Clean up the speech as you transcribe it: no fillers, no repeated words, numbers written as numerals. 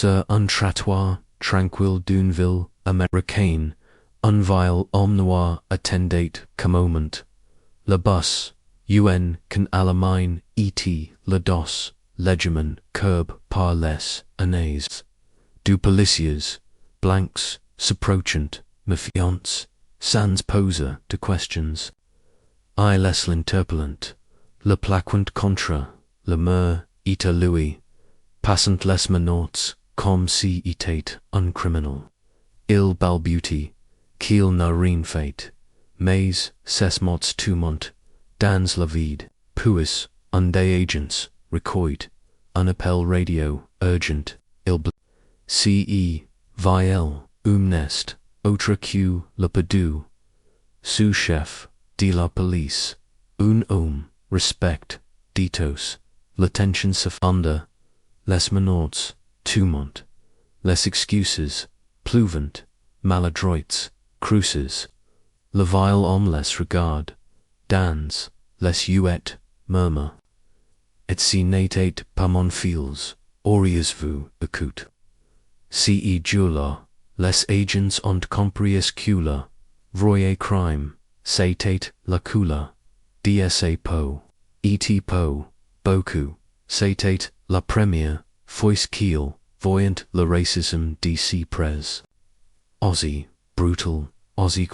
sur un trottoir tranquille d'une ville américaine, un viol homme noir attendait qu'un moment. Le bus, un can Allemagne et le dos, legiman curb par les années. Du policiers, blanks, s'approchant, méfiance, sans poser de questions. I les l'interpellant, le plaquant contre, le mur et lui, passant les minutes, comme si était un criminel. Il balbutie, qu'il n'a rien fait, mais ses mots tumont, dans la vide, puis, un des agents, recueille, un appel radio, urgent, il ce, viel, nest, autre que le perdu, sous-chef, de la police, un homme, respect, ditos, l'attention se fonde, les minutes, tumont, les excuses, pleuvant, maladroits, cruces, le vile homme les regarde, dans, les huet, murmure, et si n'était pas mon fils, auriez-vous écoute. Ce jour-là, les agents ont compris que le vrai crime, c'était la couleur, d'sa peau, et peau, beaucoup, c'était la première fois qu'ils voyant le racisme de si près. Aussie, brutal, Aussie